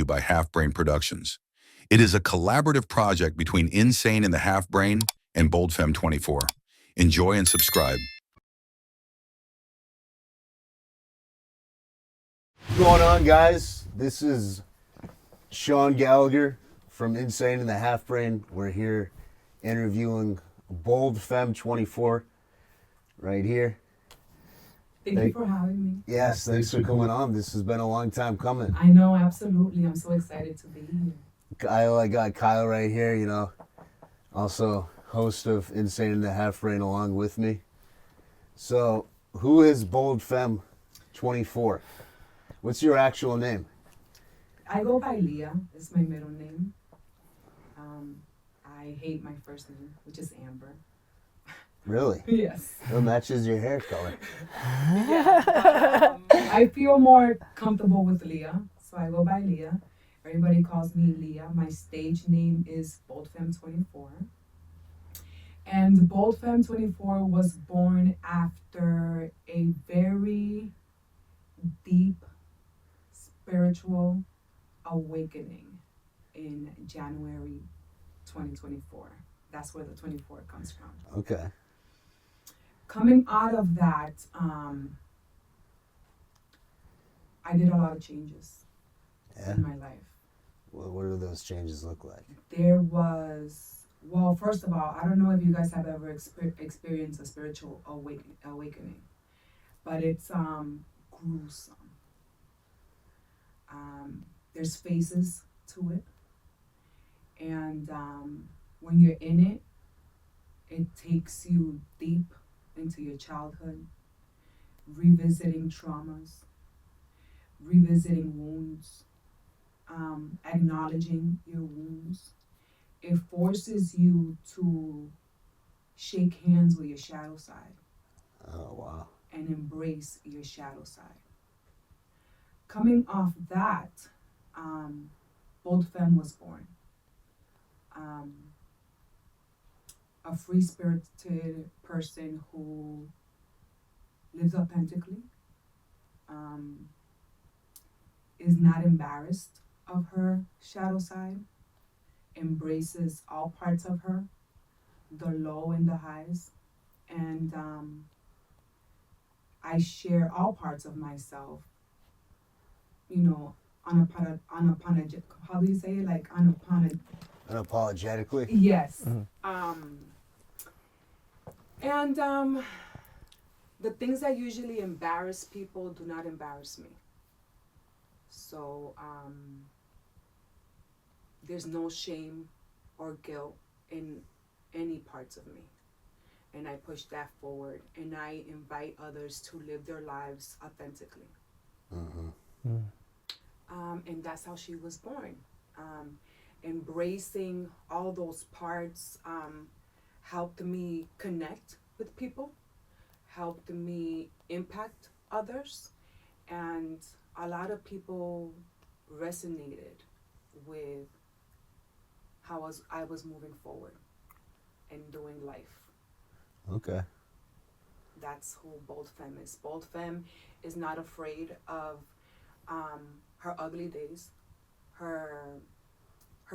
you by Half Brain Productions. It is a collaborative project between Insane and the Half Brain and BOLDFEM24. Enjoy and subscribe. What's going on, guys? This is Sean Gallagher from Insane and the Half Brain. We're here interviewing BOLDFEM24 right here. Thank you for having me. Yes, thanks for coming on. This has been a long time coming. I know, absolutely. I'm so excited to be here. I got Kyle right here, you know, also host of Insane and the Half Brain along with me. So, who is BOLDFEM24? What's your actual name? I go by Leah. It's my middle name. I hate my first name, which is Amber. Really? Yes. It matches your hair color. Yeah. I feel more comfortable with Leah, so I go by Leah. Everybody calls me Leah. My stage name is BOLDFEM24. And BOLDFEM24 was born after a very deep spiritual awakening in January 2024. That's where the 24 comes from. Okay. Coming out of that, I did a lot of changes in my life. What do those changes look like? There was, well, first of all, I don't know if you guys have ever experienced a spiritual awakening, but it's gruesome. There's phases to it, and when you're in it, it takes you deep into your childhood, revisiting traumas, revisiting wounds, acknowledging your wounds. It forces you to shake hands with your shadow side. Oh, wow. And embrace your shadow side. Coming off that, BOLDFEM was born. A free-spirited person who lives authentically, is not embarrassed of her shadow side, embraces all parts of her, the low and the highs, and I share all parts of myself, you know, unapologetic. How do you say it? Like Unapologetically? Yes. Mm-hmm. And the things that usually embarrass people do not embarrass me. So there's no shame or guilt in any parts of me. And I push that forward, and I invite others to live their lives authentically. Mm-hmm. And that's how she was born. Embracing all those parts helped me connect with people, helped me impact others, and a lot of people resonated with how I was moving forward and doing life. Okay. That's who BOLDFEM is. BOLDFEM is not afraid of her ugly days, her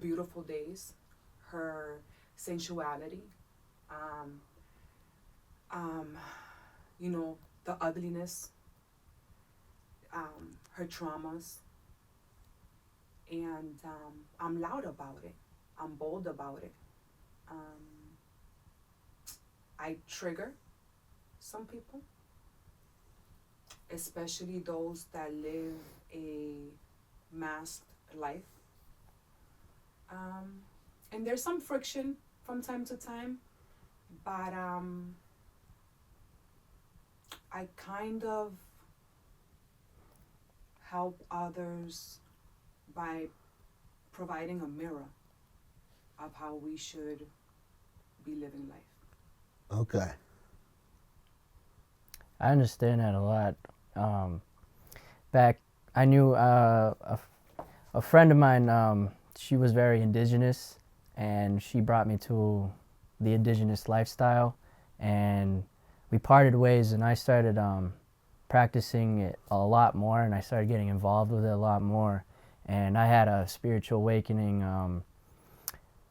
beautiful days, her sensuality, you know, the ugliness, her traumas, and I'm loud about it. I'm bold about it. I trigger some people, especially those that live a masked life. And there's some friction from time to time, but I kind of help others by providing a mirror of how we should be living life. Okay. I understand that a lot. I knew a friend of mine, she was very indigenous, and she brought me to the indigenous lifestyle, and we parted ways, and I started practicing it a lot more, and I started getting involved with it a lot more, And I had a spiritual awakening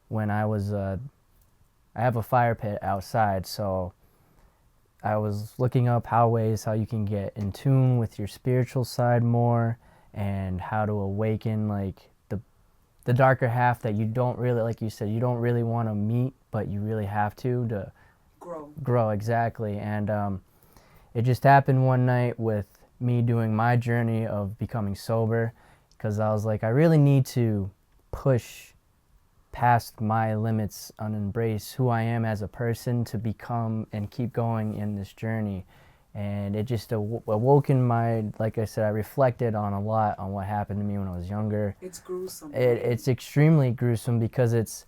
when I have a fire pit outside, so I was looking up how you can get in tune with your spiritual side more, and how to awaken like the darker half that you don't really, like you said, you don't really want to meet, but you really have to grow. Exactly. And it just happened one night with me doing my journey of becoming sober, because I was like, I really need to push past my limits and embrace who I am as a person to become and keep going in this journey. And it just awoken my, like I said, I reflected on a lot on what happened to me when I was younger. It's gruesome. It's extremely gruesome, because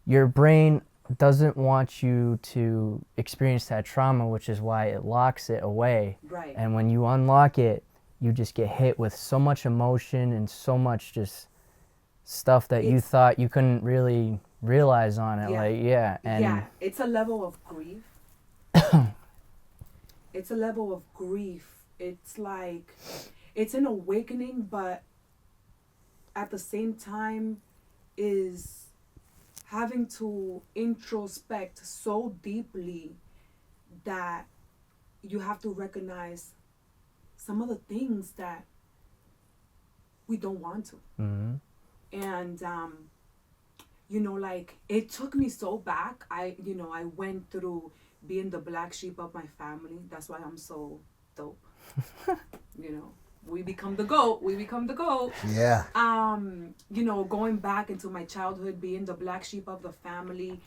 your brain doesn't want you to experience that trauma, which is why it locks it away. Right. And when you unlock it, you just get hit with so much emotion and so much just stuff that you thought you couldn't really realize on it. And it's a level of grief. It's a level of grief. It's like, it's an awakening, but at the same time is having to introspect so deeply that you have to recognize some of the things that we don't want to. Mm-hmm. And, like, it took me so back. I went through being the black sheep of my family. That's why I'm so dope. We become the goat. Yeah. Going back into my childhood, being the black sheep of the family,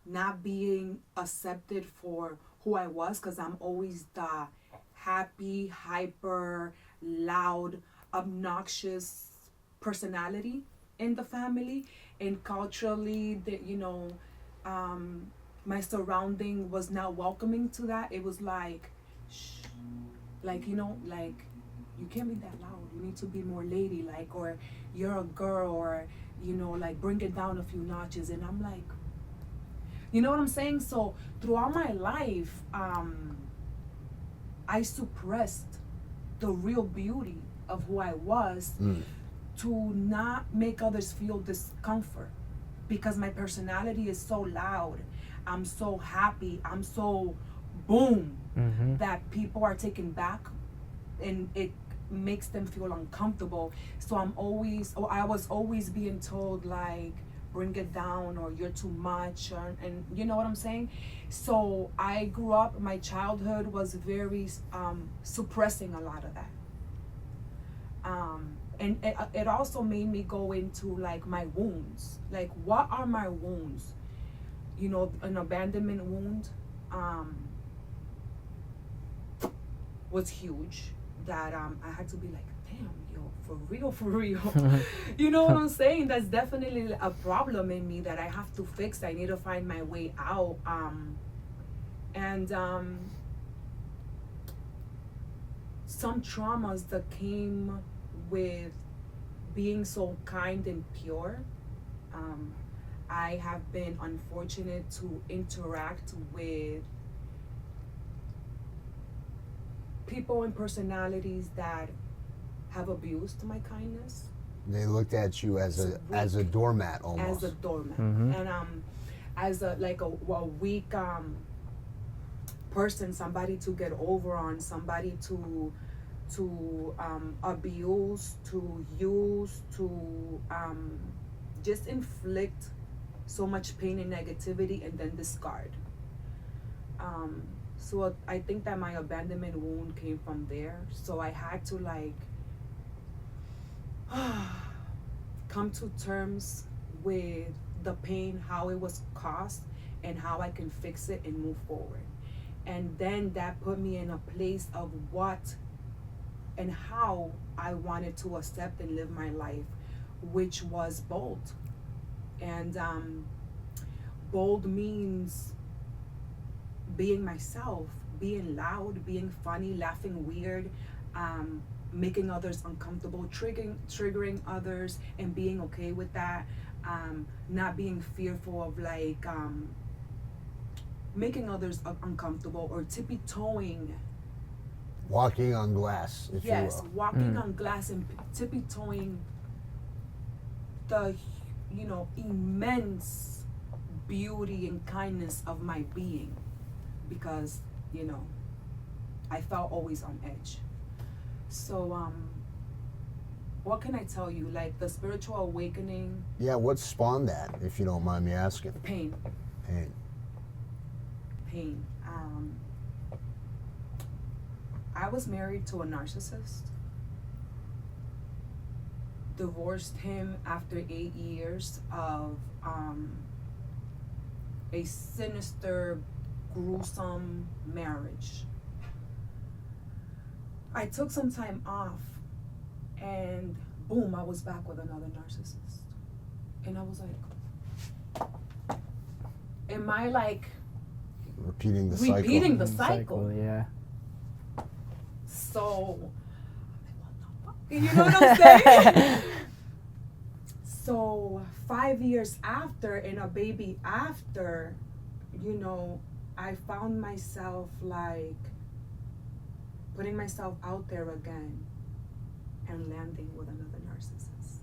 not being accepted for who I was, because I'm always the happy, hyper, loud, obnoxious personality in the family. And culturally, my surrounding was not welcoming to that. It was like, shh, you can't be that loud. You need to be more ladylike, or you're a girl, or bring it down a few notches. And I'm like, you know what I'm saying? So throughout my life, I suppressed the real beauty of who I was to not make others feel discomfort, because my personality is so loud. I'm so happy. I'm so boom, that people are taken back, and it makes them feel uncomfortable. So I was always being told, like, bring it down, or you're too much, and you know what I'm saying? So I grew up, my childhood was very suppressing a lot of that. And it also made me go into, like, my wounds. Like, what are my wounds? An abandonment wound was huge, that I had to be like, damn, yo, for real. You know what I'm saying? That's definitely a problem in me that I have to fix. I need to find my way out. Some traumas that came with being so kind and pure. I have been unfortunate to interact with people and personalities that have abused my kindness. They looked at you as a doormat, almost. As a doormat. Mm-hmm. And as a weak person, somebody to get over on, somebody to abuse, to use, to just inflict so much pain and negativity and then discard. So I think that my abandonment wound came from there. So I had to, like, come to terms with the pain, how it was caused, and how I can fix it and move forward. And then that put me in a place of what and how I wanted to accept and live my life, which was bold. And bold means being myself, being loud, being funny, laughing weird, making others uncomfortable, triggering others, and being okay with that. Not being fearful of, like, making others uncomfortable, or tippy-toeing Walking on glass, if Yes, you will. walking on glass and tippy-toeing the, immense beauty and kindness of my being, because, I felt always on edge. So, what can I tell you? Like, the spiritual awakening. Yeah, what spawned that, if you don't mind me asking? Pain. Pain. Pain. I was married to a narcissist. Divorced him after 8 years of a sinister, gruesome marriage. I took some time off, and boom, I was back with another narcissist. And I was like, am I like Repeating the repeating cycle. the cycle? Yeah. So, you know what I'm saying? So 5 years after, and a baby after, I found myself like putting myself out there again and landing with another narcissist.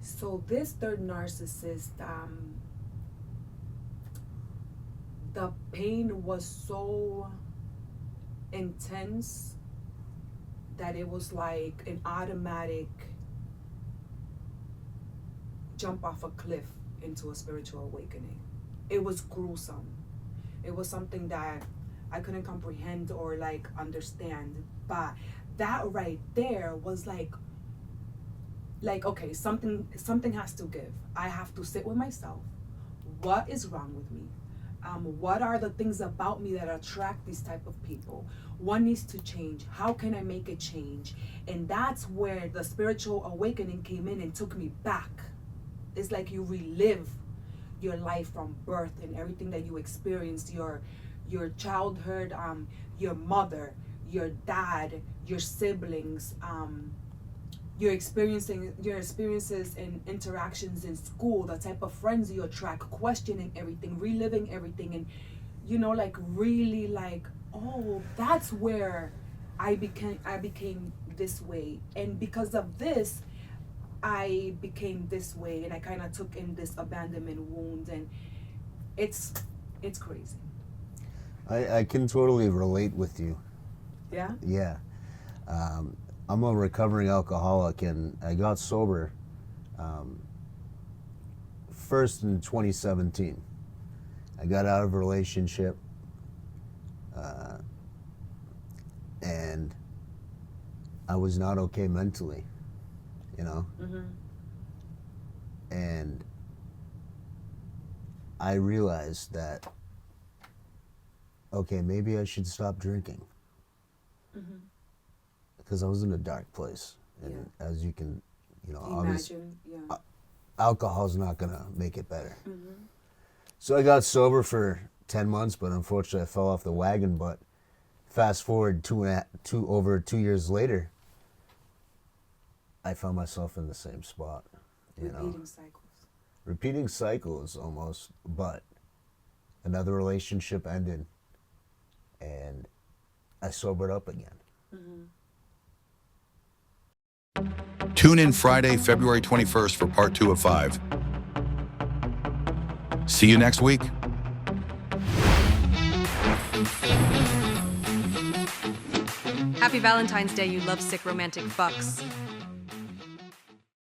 So this third narcissist, the pain was so intense that it was like an automatic jump off a cliff into a spiritual awakening. It was gruesome. It was something that I couldn't comprehend or like understand, but that right there was like okay, something has to give. I have to sit with myself. What is wrong with me? What are the things about me that attract these type of people? What needs to change? How can I make a change? And that's where the spiritual awakening came in and took me back. It's like you relive your life from birth and everything that you experienced, your childhood, your mother, your dad, your siblings, your experiences and interactions in school, the type of friends you attract, questioning everything, reliving everything, and like really like, oh, that's where I became this way, and because of this I became this way, and I kind of took in this abandonment wound, and it's crazy. I can totally relate with you. Yeah. Yeah. I'm a recovering alcoholic, and I got sober first in 2017. I got out of a relationship, and I was not okay mentally, Mm-hmm. And I realized that, okay, maybe I should stop drinking. Mm-hmm. Because I was in a dark place, and Yeah. as you can, obviously, Imagine, yeah. alcohol's not gonna make it better. Mm-hmm. So I got sober for 10 months, but unfortunately I fell off the wagon. But fast forward over 2 years later, I found myself in the same spot. Repeating cycles. Repeating cycles almost, but another relationship ended, and I sobered up again. Mm-hmm. Tune in Friday, February 21st for part 2 of 5. See you next week. Happy Valentine's Day, you lovesick romantic fucks.